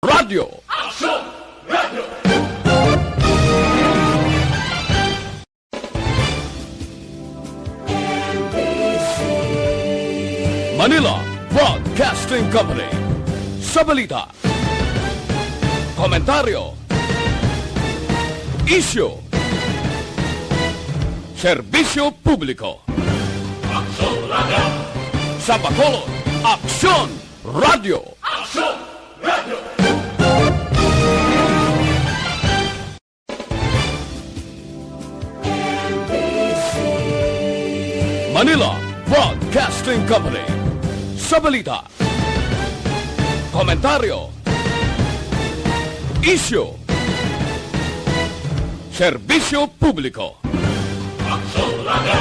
Radio. Aksyon! Radio! Manila Broadcasting Company. Sa balita, komentaryo, isyu, serbisyo publiko. Aksyon! Radio! Sa Bacolod, Aksyon Radio. Aksyon! Radio! Manila Broadcasting Company. Sa balita, komentaryo, isyu, serbisyo publiko. Aksyon! Radio!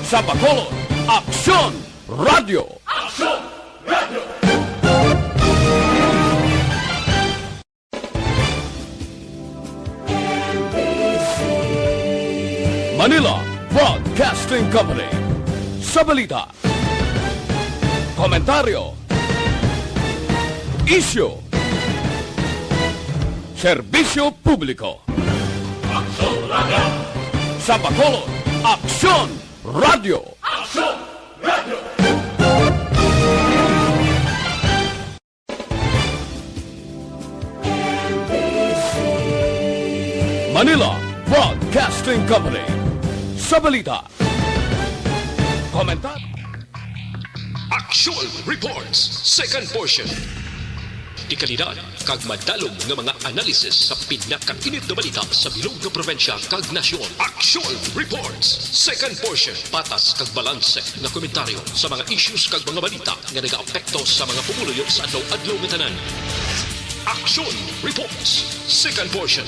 Sa Bacolod, Aksyon Radio. Aksyon! Radio! Manila Broadcasting Company. Sa balita, komentaryo, isyu, serbisyo publiko. Aksyon! Radio! Sa Bacolod, Aksyon Radio. Aksyon! Radio! Manila Broadcasting Company. Sa balita, komentar, Aksyon Reports, second portion. Di kalidad, kag madalong ng mga analisis sa pinakainit na balita sa bilog na probinsya kag nasyon. Aksyon Reports, second portion. Patas kag balanse na komentaryo sa mga issues kag mga balita nga nagaapekto sa mga pumuluyo sa adlaw-adlaw nga tanan. Aksyon Reports, second portion.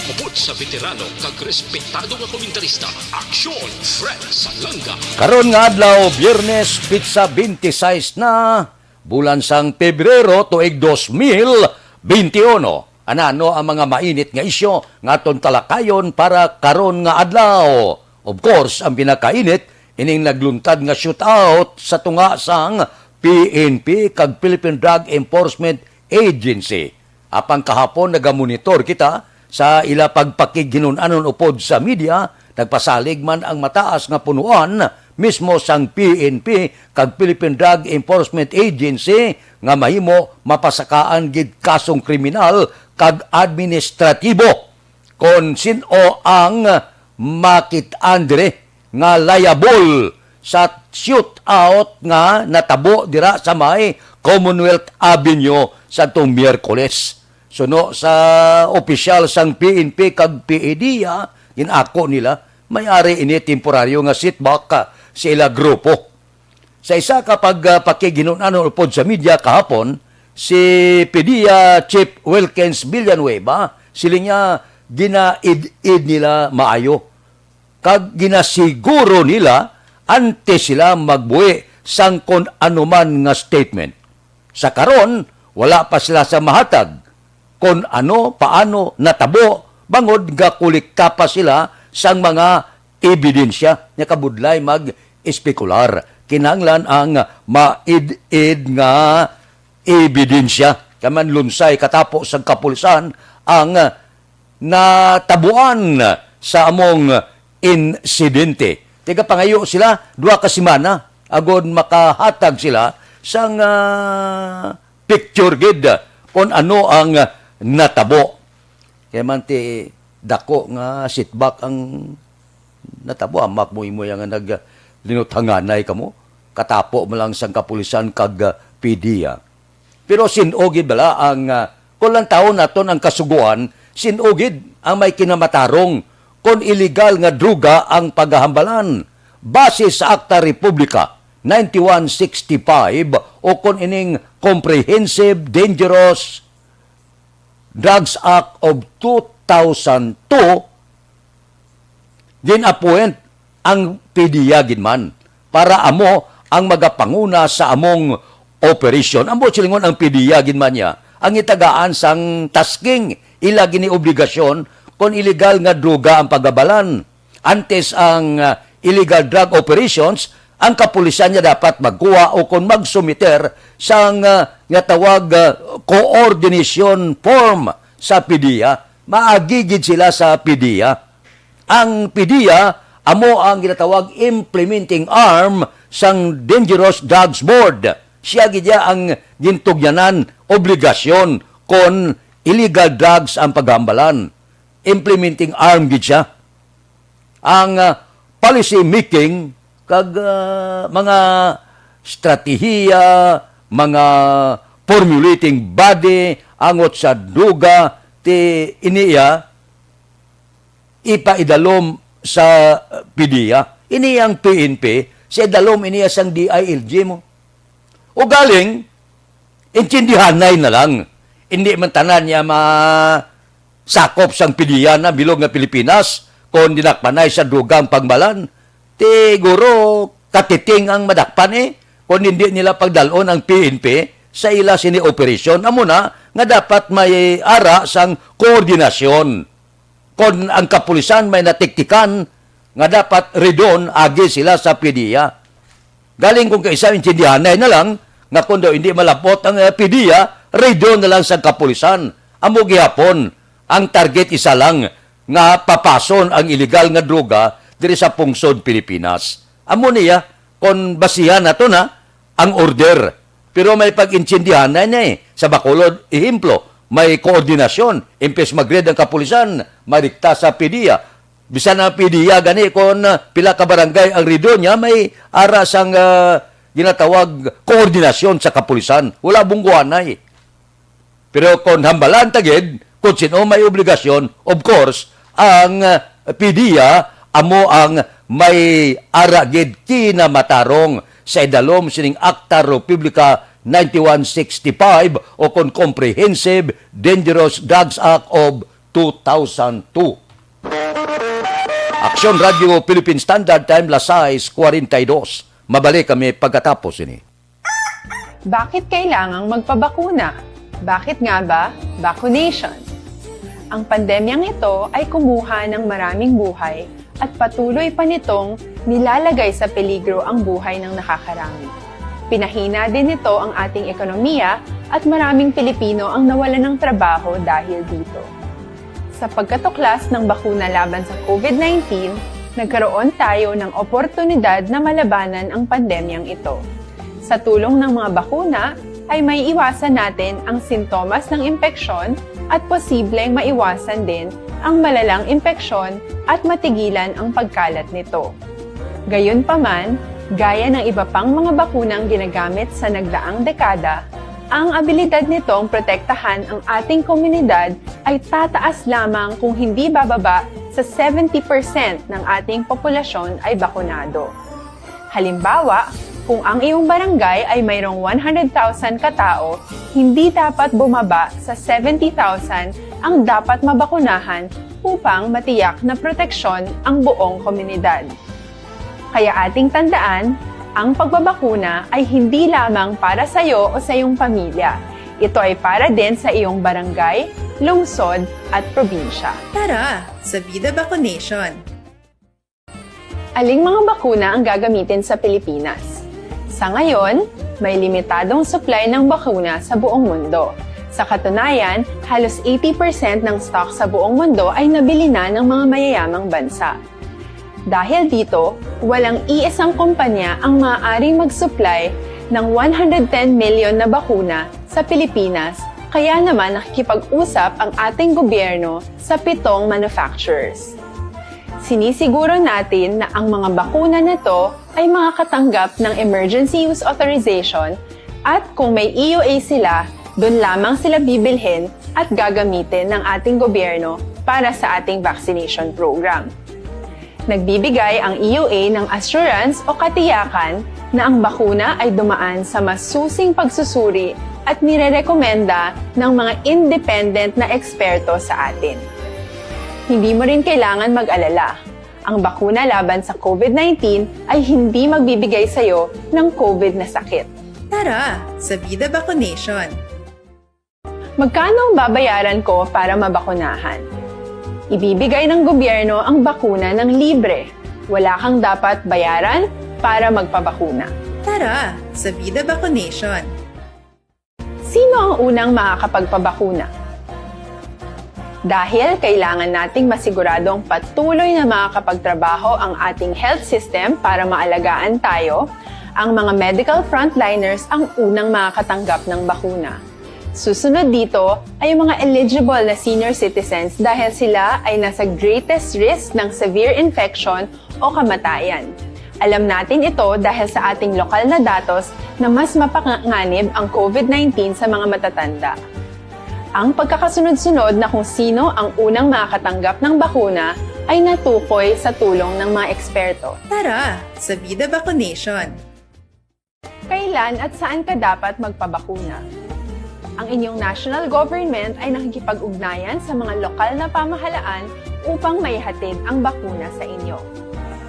Upod sa veterano kag respetado nga komentarista, Aksyon Fred Salanga. Karon nga adlaw, Biyernes, pizza 26 na, bulan sang Pebrero tuig 2021. Ano ang mga mainit nga isyo nga aton talakayon para karon nga adlaw. Of course, ang pinakainit ining nagluntad nga shootout sa tunga sang PNP kag Philippine Drug Enforcement Agency. Apang kahapon nagamonitor kita sa ila pagpakighinunanon upod sa media, nagpasalig man ang mataas nga punuan mismo sang PNP kag Philippine Drug Enforcement Agency nga mahimo mapasakaan gid kasong kriminal kag administratibo kon sino ang makit-andre nga liable sa shootout nga natabo dira sa may Commonwealth Avenue sa tong Miyerkules. Suno sa opisyal sang PNP kag PEDIA, ginako nila, may-ari ini temporaryo nga sitback sa ila grupo. Sa isa kapag pakiginunanon upod sa media kahapon, si PEDIA Chief Wilkins Villanueva, sila niya ginaid nila maayo. Kag ginasiguro nila, ante sila magbuhi sang kon anuman nga statement. Sa karon, wala pa sila sa mahatag kung ano, paano, natabo, bangod nga kulikta pa sila sang mga ebidensya nga kabudlay mag-espekular. Kinanglan ang maid-id nga ebidensya. Kaman lunsay katapo sa kapulisan ang natabuan sa among insidente. Tiga pangayo sila, 2 ka semana, agod makahatag sila sang picture gid kung ano ang natabo. Kaya man ti dako nga sitback ang natabo. Amak mo yang naglinuthanganay kamo. Katapo mo lang sang kapulisan kag PDEA. Pero sinugid bala ang kulang taon naton ang kasuguan, sinugid ang may kinamatarong kung illegal nga druga ang paghahambalan. Base sa Akta Republika 9165 o kung ining Comprehensive Dangerous Drugs Act of 2002, gin-appoint ang PDEA ginman para amo ang magapanguna sa among operation. Amo silingon ang PDEA ginman niya ang itagaan sang tasking ila gini obligasyon kung illegal nga droga ang pagabalan. Antes ang illegal drug operations, ang kapulisan niya dapat magkuha o kung magsumiter sang nga tawag coordination form sa PDEA. Maagigid sila sa PDEA. Ang PDEA amo ang ginatawag implementing arm sang Dangerous Drugs Board. Siya gidya ang gintugyanan obligasyon kon illegal drugs ang paghambalan. Implementing arm gid siya. Ang policy making kag mga stratehiya, mga formulating body angot sa duga ti iniya ipaidalom sa PDEA. Ini ang PNP, sa idalom iniya sang DILG mo. O galing, intindihanay na lang. Hindi man tanan niya sakop sang PDEA na bilog nga Pilipinas kung dinakpanay sa dugang pagbalan. Tiguro, katiting ang madakpan kung hindi nila pagdalon ang PNP sa ila sini operasyon. Amo na, nga dapat may ara sang koordinasyon. Kung ang kapulisan may natiktikan, nga dapat redon agi sila sa PDEA. Galing kung kaisa intindihanay na lang, nga kung daw hindi malapot ang PDEA, redon na lang sa kapulisan. Amo gihapon, ang target isa lang, nga papason ang illegal nga droga diri sa pungsod Pilipinas. Amo niya, kung basihan na to na, ang order. Pero may pag-intindihan na niya Sa Bacolod, ehemplo, may koordinasyon. Impes mag-red ang kapulisan, marikta sa PDEA. Bisan na PDEA gani kung pila ka barangay ang rido niya, may aras ang ginatawag koordinasyon sa kapulisan. Wala bungguanay. Pero kung hambalan tagid, kung sino may obligasyon, of course, ang PDEA amo ang may aragid kinamatarong sa idalom sining Acta Republica 9165 o kon Comprehensive Dangerous Drugs Act of 2002. Aksyon Radio Philippine Standard Time, las 6:42. Mabalik kami pagkatapos ini. Bakit kailangang magpabakuna? Bakit nga ba vaccination? Ang pandemyang ito ay kumuha ng maraming buhay at patuloy pa nitong nilalagay sa peligro ang buhay ng nakakarami. Pinahina din nito ang ating ekonomiya at maraming Pilipino ang nawalan ng trabaho dahil dito. Sa pagkatuklas ng bakuna laban sa COVID-19, nagkaroon tayo ng oportunidad na malabanan ang pandemyang ito. Sa tulong ng mga bakuna, ay may iwasan natin ang sintomas ng impeksyon at posibleng maiwasan din ang malalang impeksyon at matigilan ang pagkalat nito. Gayunpaman, gaya ng iba pang mga bakunang ginagamit sa nagdaang dekada, ang abilidad nitong protektahan ang ating komunidad ay tataas lamang kung hindi bababa sa 70% ng ating populasyon ay bakunado. Halimbawa, kung ang iyong barangay ay mayroong 100,000 katao, hindi dapat bumaba sa 70,000 ang dapat mabakunahan upang matiyak na proteksyon ang buong komunidad. Kaya ating tandaan, ang pagbabakuna ay hindi lamang para sa iyo o sa iyong pamilya. Ito ay para din sa iyong barangay, lungsod at probinsya. Tara, sa Vida Vaccination! Aling mga bakuna ang gagamitin sa Pilipinas? Sa ngayon, may limitadong supply ng bakuna sa buong mundo. Sa katunayan, halos 80% ng stock sa buong mundo ay nabili na ng mga mayayamang bansa. Dahil dito, walang iisang kumpanya ang maaaring mag-supply ng 110 million na bakuna sa Pilipinas, kaya naman nakikipag-usap ang ating gobyerno sa 7 manufacturers. Sinisiguro natin na ang mga bakuna na ito ay makakatanggap ng Emergency Use Authorization at kung may EUA sila, doon lamang sila bibilhin at gagamitin ng ating gobyerno para sa ating vaccination program. Nagbibigay ang EUA ng assurance o katiyakan na ang bakuna ay dumaan sa masusing pagsusuri at nirerekomenda ng mga independent na eksperto sa atin. Hindi mo rin kailangan mag-alala. Ang bakuna laban sa COVID-19 ay hindi magbibigay sa iyo ng COVID na sakit. Tara, sa Vida Vaccination! Magkano ang babayaran ko para mabakunahan? Ibibigay ng gobyerno ang bakuna ng libre. Wala kang dapat bayaran para magpabakuna. Tara, sa Vida Vaccination! Sino ang unang makakapagpabakuna? Dahil kailangan nating masiguradong patuloy na makakapagtrabaho ang ating health system para maalagaan tayo, ang mga medical frontliners ang unang makakatanggap ng bakuna. Susunod dito ay yung mga eligible na senior citizens dahil sila ay nasa greatest risk ng severe infection o kamatayan. Alam natin ito dahil sa ating lokal na datos na mas mapanganib ang COVID-19 sa mga matatanda. Ang pagkakasunod-sunod na kung sino ang unang makakatanggap ng bakuna ay natukoy sa tulong ng mga eksperto. Tara, sa Vida Vaccination! Kailan at saan ka dapat magpabakuna? Ang inyong national government ay nakikipag-ugnayan sa mga lokal na pamahalaan upang maihatid ang bakuna sa inyo.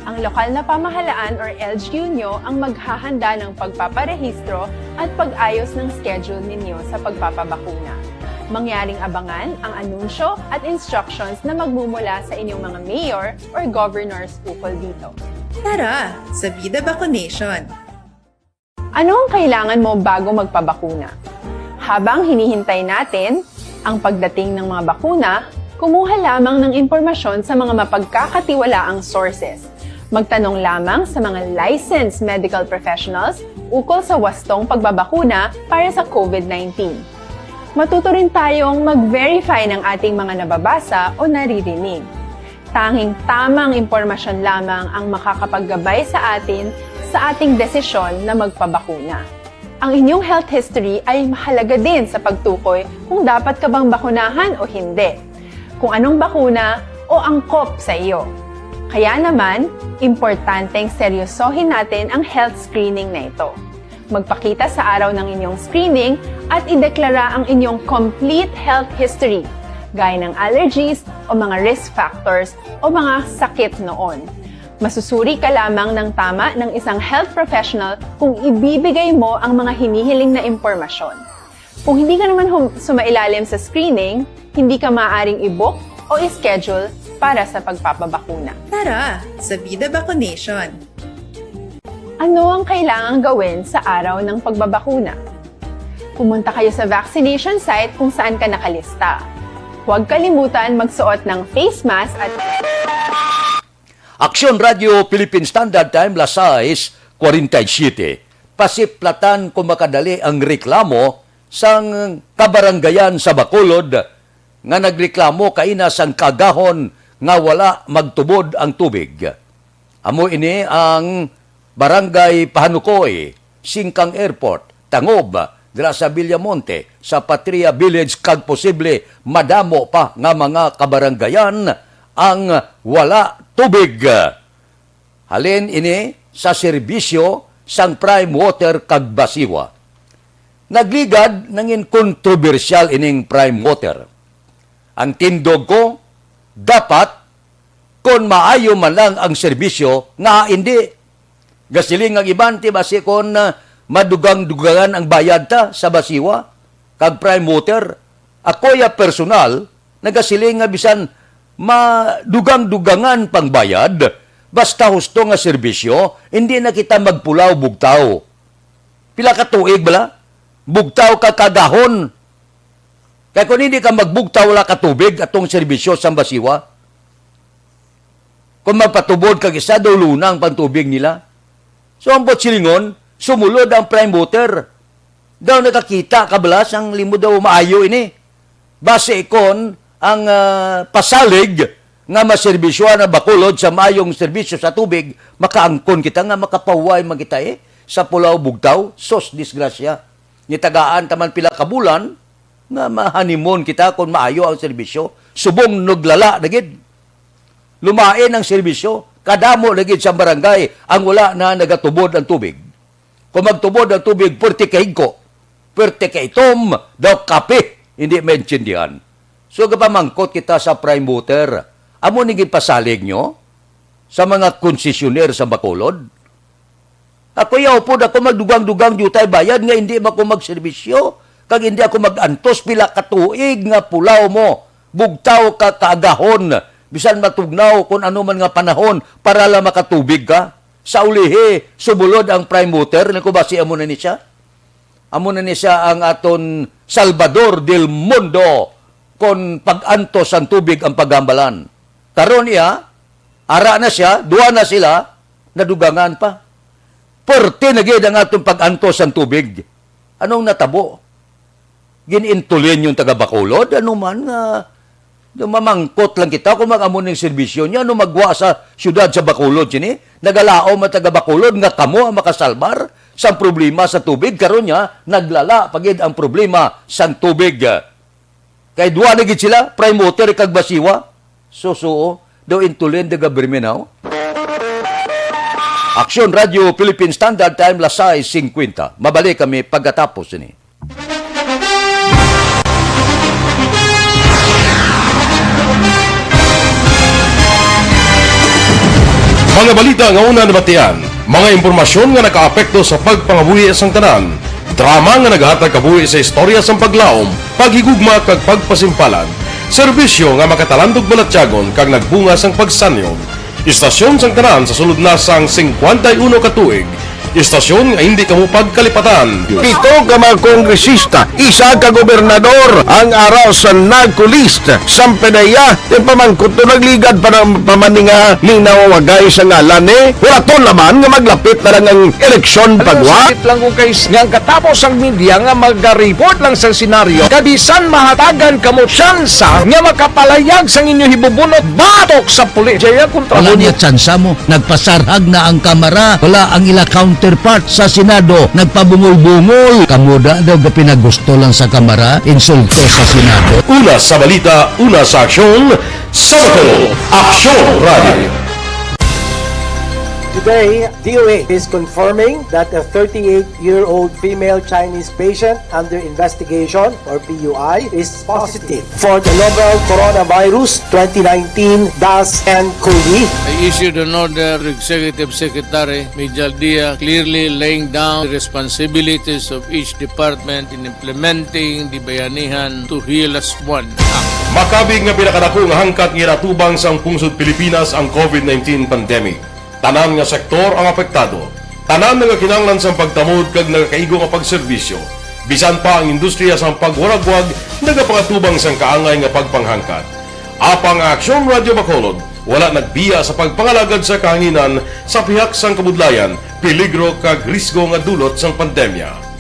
Ang lokal na pamahalaan or LGU nyo ang maghahanda ng pagpaparehistro at pag-ayos ng schedule ninyo sa pagpapabakuna. Mangyaring abangan ang anunsyo at instructions na magmumula sa inyong mga mayor or governors ukol dito. Tara, sa Vida Vaccination! Ano ang kailangan mo bago magpabakuna? Habang hinihintay natin ang pagdating ng mga bakuna, kumuha lamang ng impormasyon sa mga mapagkakatiwalaang sources. Magtanong lamang sa mga licensed medical professionals ukol sa wastong pagbabakuna para sa COVID-19. Matuto rin tayong mag-verify ng ating mga nababasa o naririnig. Tanging tamang impormasyon lamang ang makakapaggabay sa atin sa ating desisyon na magpabakuna. Ang inyong health history ay mahalaga din sa pagtukoy kung dapat ka bang bakunahan o hindi, kung anong bakuna o angkop sa iyo. Kaya naman, importanteng seryosohin natin ang health screening na ito. Magpakita sa araw ng inyong screening at ideklara ang inyong complete health history, gaya ng allergies o mga risk factors o mga sakit noon. Masusuri ka lamang ng tama ng isang health professional kung ibibigay mo ang mga hinihiling na impormasyon. Kung hindi ka naman sumailalim sa screening, hindi ka maaaring i-book o i-schedule para sa pagpapabakuna. Tara, sa Vida Vaccination! Ano ang kailangang gawin sa araw ng pagbabakuna? Pumunta kayo sa vaccination site kung saan ka nakalista. Huwag kalimutan magsuot ng face mask at Aksyon Radio Philippine Standard Time, las 6:47. Pasiplatan kung makadali ang reklamo sang kabaranggayan sa Bacolod nga nagreklamo kaina sang kagahon nga wala magtubod ang tubig. Amo ini ang Barangay Pahanukoy, Singkang Airport, Tangob, dira sa Villamonte, sa Patria Village kag posible madamo pa nga mga kabaranggayan ang wala tubig. Halin ini sa serbisyo sang prime water kag basiwa. Nagligad nangin kontrobersyal ining prime water. Ang tindog ko, dapat kung maayo man lang ang serbisyo, nga hindi. Gasiling ang iban, basi kung madugang-dugangan ang bayad ta sa basiwa, kag prime water. Ako ya personal, nagasiling nga bisan madugang-dugangan pang bayad, basta husto nga serbisyo, hindi na kita magpulaw bugtaw. Pila ka tuig bala? Bugtaw ka kagahon. Kaya kung hindi ka magbugtaw, wala ka tubig atong serbisyo sa basiwa. Kung magpatubod kag isa, daw lunang pantubig nila. So, ang silingon, sumulod ang prime water. Daw nakakita, kabalas, ang limo daw maayo ini. Base ikon, ang pasalig nga maserbisyo na Bacolod sa mayong serbisyo sa tubig, makaangkon kita nga makapaway magita sa Pulaw Bugtaw, sos disgrasya. Nitagaan taman pila kabulan, nga mahanimon kita kung maayo ang serbisyo. Subong nuglala, nagid. Lumain ang serbisyo. Kadamo lagi sa barangay ang wala na nagatubod ang tubig. Kung magtubod ang tubig, pwerte ka higko, pwerte ka itom, daw kape, hindi maintindihan. So, kapamangkot kita sa prime water, amo niging pasalig nyo sa mga konsesyoner sa Bacolod. Ako yaw po na ako magdugang-dugang jutay bayad nga hindi ako magserbisyo, kag hindi ako magantos pila katuig nga pulaw mo, bugtaw ka kaagahon, bisan matugnaw kung ano man nga panahon para lang makatubig ka. Sa ulihi, subulod ang prime water, nagkubasi amo na ni siya. amo na ni siya ang aton Salvador del Mundo kon pag-antos ang tubig ang pagambalan. Karon iya, ara na siya, duwa na sila, nadugangan pa. Perte na gid ang atong pag-antos ang tubig. Anong natabo? Ginintulin yung taga-Bacolod? Ano man nga, mamangkot lang kita kung mag-amon ng serbisyo niya, ano magwa sa syudad sa Bacolod, sini? Nagalao mga taga-Bacolod, nga kamo ang makasalbar sa problema sa tubig. Karon niya, naglala pagid ang problema sa tubig. Kay duwa na gid sila, prime water kag basiwa. Susuo, daw intulin the government now. Aksyon Radio Philippine Standard Time, 6:50. Mabalik kami pagkatapos ini. Mga balita nga una nabatian, mga impormasyon nga nakaapekto sa pagpangabuhi sang tanan, drama nga naghatag kabuhi sa istorya sang paglaom, paghigugma kag pagpasimpalan, serbisyo nga makatalandog balatyagon kag nagbunga sang pagsanyog, istasyon sang tanan sa sulod na sang 51 ka tuig, istasyon nga hindi kamo pagkalipatan. Pito ka mga kongresista, isa ka gobernador ang araw sa nagkulist sa pedaya yung pamangkot to nagligad para pamaninga ni nawawagay sa ngalan wala to naman nga maglapit na lang ang eleksyon pagwa. Sakit lang kung kayo nga katapos ang media nga mag-report lang sa senaryo kabisan mahatagan kamo tsansa nga makapalayag sa inyo hibubunot batok sa pulis. Jaya kontra wala niya tsansa mo, nagpasarhag na ang kamara, wala ang ila counterpart sa Senado, nagpabungol-bungol. Kamuda daw pinagusto lang sa kamara, insulto sa Senado. Una sa balita, una sa aksyon, Sabado, Aksyon Radio. Today, DOA is confirming that a 38-year-old female Chinese patient under investigation, or PUI, is positive for the novel coronavirus 2019-nCoV. I issued an order to Executive Secretary Major Dia clearly laying down the responsibilities of each department in implementing the Bayanihan to Heal as One Act. Makabig nga pinakadako nga hangkat nga natubang sa pungsod Pilipinas ang COVID-19 pandemic. Tanan nga sektor ang apektado. Tanan nga kinahanglan sa pagtamod kag nagakaigo nga pagserbisyo. Bisan pa ang industriya sa pagwaragwag nagapangatubang sang kaangay nga pagpanghangkat. Apang Aksyon Radio Bacolod wala nagbiya sa pagpangalagad sa kahanginan sa pihak sang kabudlayan, peligro kag risgo nga dulot sang pandemya.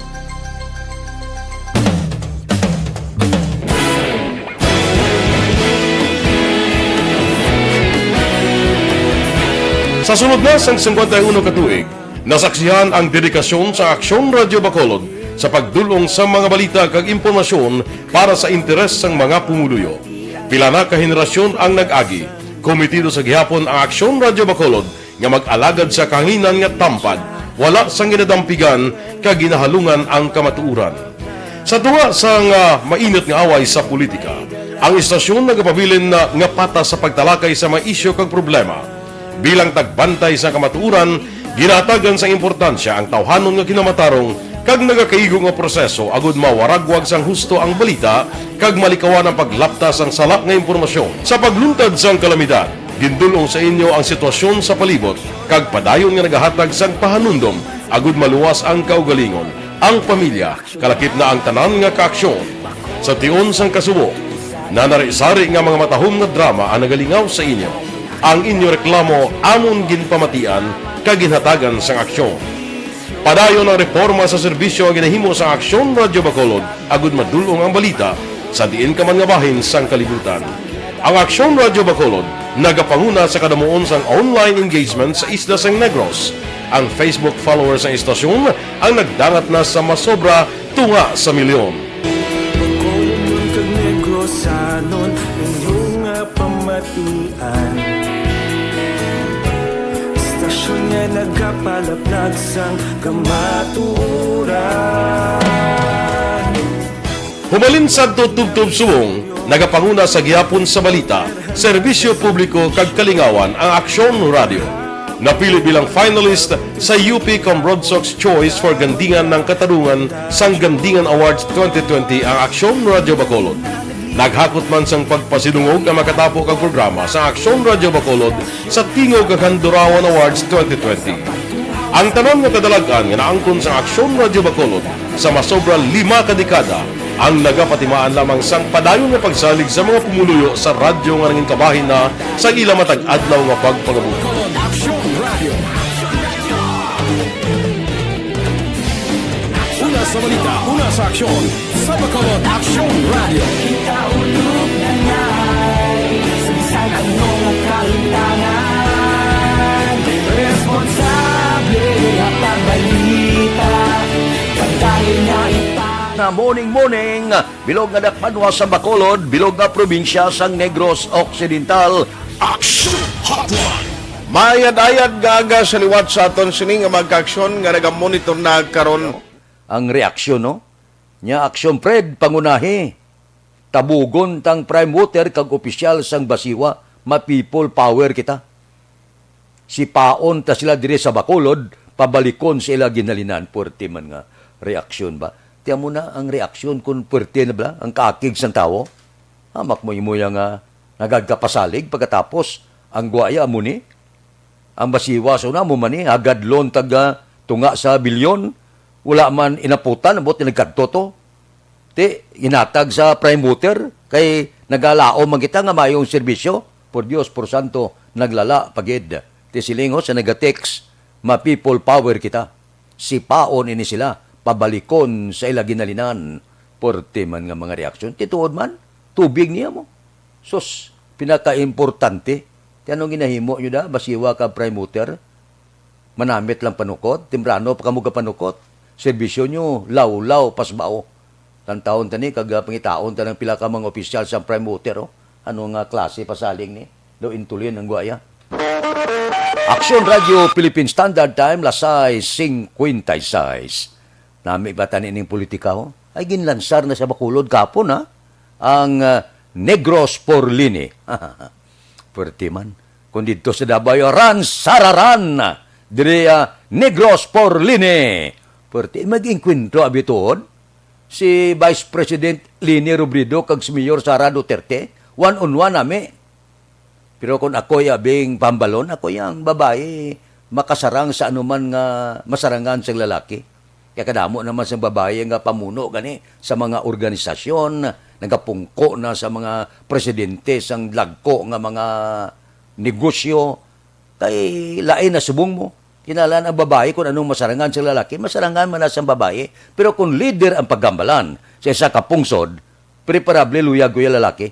Sa sunod na sang 51 katuig, nasaksihan ang dedikasyon sa Aksyon Radio Bacolod sa pagdulong sa mga balita kag impormasyon para sa interes sang mga pumuluyo. Pila na ka henerasyon ang nag-agi, komitido sa gihapon ang Aksyon Radio Bacolod nga mag-alagad sa kahanginan nga tampad, wala sang ginadampigan kag ginahalungan ang kamatuuran. Sa tunga sang mainit nga away sa politika, ang istasyon nagapabilin na nga patas sa pagtalakay sa mga isyu kag problema. Bilang tagbantay sa kamatuuran, ginatagan sa importansya ang tawhanon nga kinamatarong kag nagakaigo nga proseso agud mawaragwag sang husto ang balita kag malikawan ang paglaptas ang salak nga impormasyon. Sa pagluntad sang kalamidad, gindulong sa inyo ang sitwasyon sa palibot kag padayon nga nagahatag sang pahanundom agud maluwas ang kaugalingon, ang pamilya, kalakip na ang tanan nga kaaksyon. Sa tion sang kasubo, nanari-sari nga mga matahom nga drama ang nagalingaw sa inyo. Ang inyo reklamo amon ginpamatian kag ginhatagan sang aksyon. Padayon ang reforma sa serbisyo ang ginahimo sa Aksyon Radio Bacolod agud madulong ang balita sa diin ka man nga bahin sang kalibutan. Ang Aksyon Radio Bacolod nagapanguna sa kadamuon sang online engagement sa isla sang Negros. Ang Facebook followers ng istasyon ang nagdangat na sa masobra tunga sa milyon. Nagapalaplag sang kamaturan. Humalin sa tutubtub suwong, nagapanguna sa gihapon sa balita, serbisyo publiko kag kalingawan ang Aksyon Radio. Napili bilang finalist sa UP Broadsox Choice for Gandingan ng Katarungan sang Gandingan Awards 2020 ang Aksyon Radio Bacolod. Naghakot man sang pagpasidungog ang makatapok ang programa sa Aksyon Radio Bacolod sa Tingog kag Handurawan Awards 2020. Ang tanon nga kadalagan nga naangkon sa Aksyon Radio Bacolod sa masobra 5 kadekada ang nagapatimaan lamang sang padayon nga pagsalig sa mga pumuluyo sa radyo nga nanging kabahin na sa ila matag adlaw nga pagpangabuhi. Aksyon Radio. Una sa balita, una sa aksyon. Sa Bacolod, Aksyon Radio. Kaulog na ngay SalangaNo nga kalintangan responsable at pagbalita pagdahil na Na morning, bilog nga dakpanwa sa Bacolod, bilog nga probinsya sang Negros Occidental. Aksyon Hotline. Mayad-ayad gaga sa liwat sa aton sini nga magka-aksyon nga nagamonitor na karon. Ang reaksyon, no? Nya aksyon, Fred, pangunahi. Tabugon tang prime water kag opisyal sang Basiwa, ma-people power kita. Si paon ta sila dire sa Bacolod, pabalikon sa ila ginalinan. Puwerte man nga reaksyon ba? Tiyan mo na ang reaksyon kung puwerte na ba? Ang kakig sang tao. Hamak mo yung nga nagagkapasalig pagkatapos ang guaya mo ni. Ang Basiwa so na mo man ni, agad loan taga tunga sa bilyon. Wala man inaputan, abot nagkadtoto. Ti, inatag sa prime water, kay nagalao man kita nga mayong serbisyo. Por Dios, por santo, naglala pagid. Ti silingo sa nagatext, ma-people power kita. Si paon ini sila, pabalikon sa ila ginalinan. Porte man nga mga reaksyon. Tituod man, tubig niya mo. Sus, pinaka-importante. Ti anong ginahimo nyo da, Basiwa ka prime water? Manamit lang panukot, timbrano pa kamuga panukot. Serbisyo nyo, law-law, pasbao. Tantaon tani, pangitaon ta ng pila ka mga opisyal sa prime water. Oh. Anong klase pasaling ni? Do intulin ang guaya. Aksyon Radio Philippine Standard Time, lasay 56. Nami ba tanin ng politika ho? Ay ginlansar na sa Bacolod kapon ha? Ang Negros Porlini. Pwerte man. Kung dito sa Dabayo, ran, sararan. Dire Negros Porlini. Pwerte, maging kwento abitoon. Si Vice President Lini Robredo kag si Mayor Sara Duterte, one-on-one nami. Pero kung ako'y abing pambalon, ako yung babae makasarang sa anuman nga masarangan sa lalaki. Kaya kadamo naman sa babae nga pamuno gani sa mga organisasyon, nagapungko na sa mga presidente sang lagko nga mga negosyo. Kay lain na subong mo. Kinalaan ang babae kung anong masarangan sa lalaki, masarangan man na sa babae. Pero kung leader ang paggambalan sa isa kapungsod, preparable luyag-guya lalaki.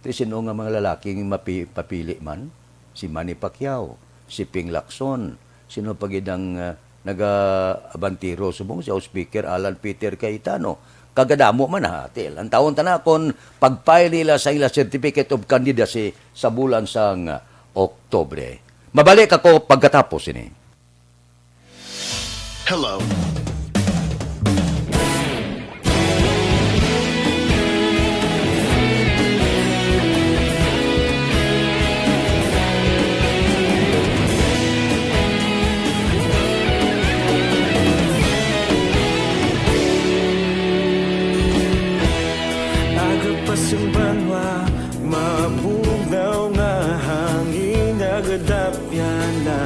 Ito sino nga mga lalaking mapili man? Si Manny Pacquiao, si Ping Lacson, sino pagidang naga-abantiro subong si Speaker Alan Peter Cayetano. Kagadamo man hatil. Ang taon tana kon pagfile nila sa ila Certificate of Candidacy sa bulan sang Oktobre. Mabalik ako pagkatapos ini. Hello. Agapasang banwa, mabugaw nga hangin agadapyan na.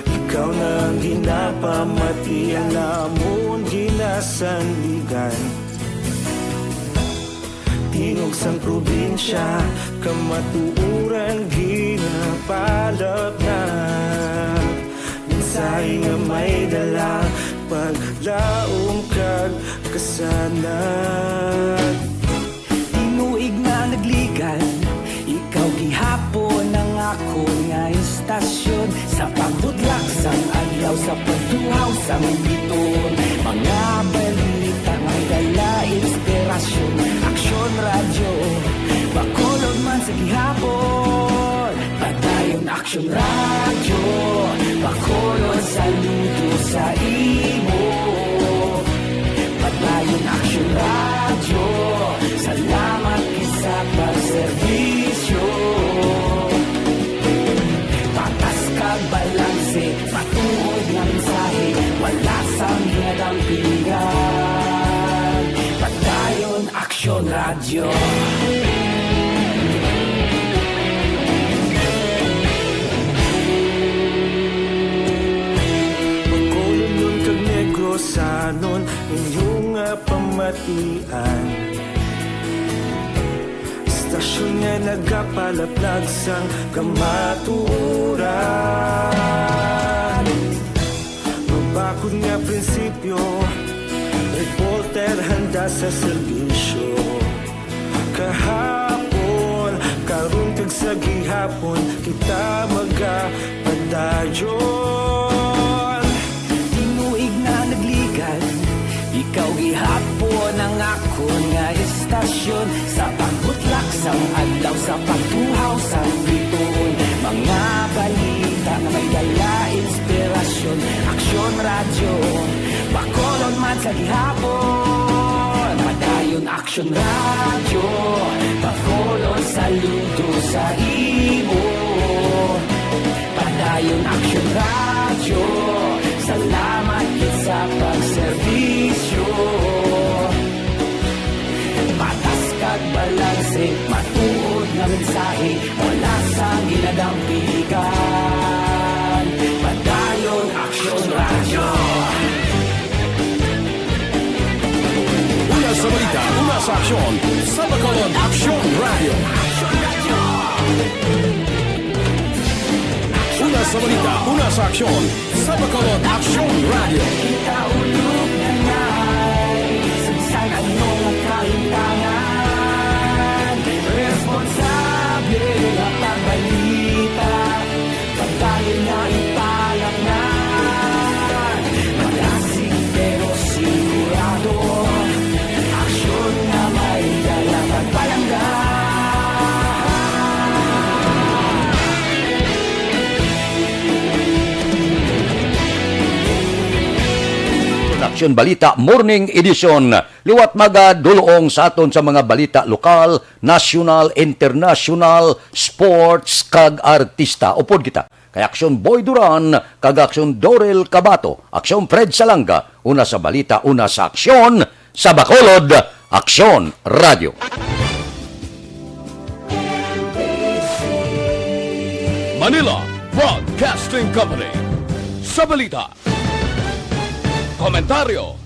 Ikaw nang ginapamati ang lamon ginasandigan. Tingog sang probinsya, kamatuuran ginapalap na. Minsay nga may dala, paglaom kag kasanat. Tinuig nga nagligan, ikaw gihapon ang ako nga istasyon. Sa pagbudlak sang adlaw, sa pagduhaw sang biton. Mga balita nga dala inspirasyon. Aksyon Radio, Bacolod man sa gihapon. Padayon Aksyon Radio, Bacolod saludo sa imo. Padayon Aksyon Radio, salamat isa pagserbisyo. Patas kag balanse, patuod ng mensahe, wala sang hinadang pilihan. Padayon Aksyon Radio. sanon inyong pamatian. Istasyon nga nagapalaplag sang kamaturan. Mabakod nga prinsipyo, reporter handa sa serbisyo. Kahapon, karong kag sa gihapon, kita magapadayon. Tinuig na nagligad, ikaw gihapon ang ako nga istasyon. Sa pagbutlak sang adlaw, sa pagtuhaw sa bituon, mga balita na may dala inspirasyon. Aksyon radyo, Bacolod man sa gihapon. Padayon Aksyon radyo, Bacolod saludo sa imo. Padayon Aksyon radyo, salamat gid sa pagserbisyo. Patas kag balanse, matuod nga mensahe, wala sa ginadampikan. Padayon Aksyon radyo. Una sa balita, una sa aksyon, sa Bacolod Aksyon Radio. Una sa balita, una sa aksyon, sa Bacolod Aksyon Radio. Kita ulog na ngay, sagsang anong ang kalintangan. Responsable ang pagbalita, pagdayon na ipalangnan. Malasig pero sigurado, aksyon na may dalang pagpalanggan. Aksyon Balita Morning Edition. Liwat maga dulong sa aton sa mga balita lokal, national, international, sports kag artista. Upod kita kay Aksyon Boy Duran kag Aksyon Dorel Cabato, Aksyon Fred Salanga. Una sa balita, una sa aksyon, sa Bacolod Aksyon Radio. Manila Broadcasting Company. Sa balita, komentaryo,